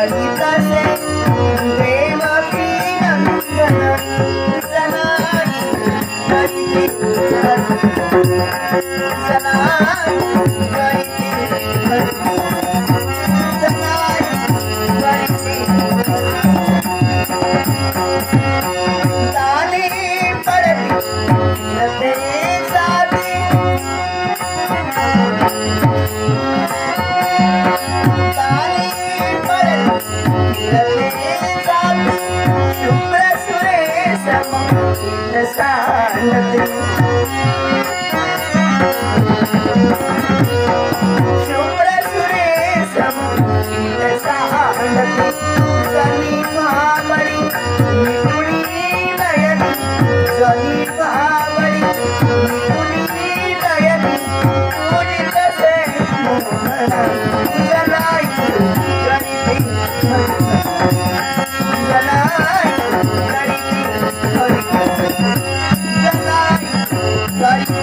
करीतसे देवकी नंदन जनाई करीते जनाई करीते जनाई करीते ताली पड़ती रते साथी ताली पड़ती रते साथी शुभ्र सुरेशम सानते शुभ्र सुरेशम सानते सनी भावरी निपुणी नयनी सनी भावरी निपुणी नयनी पूजित से मोहन जनाई करीती जनाई करीती जनाई करीती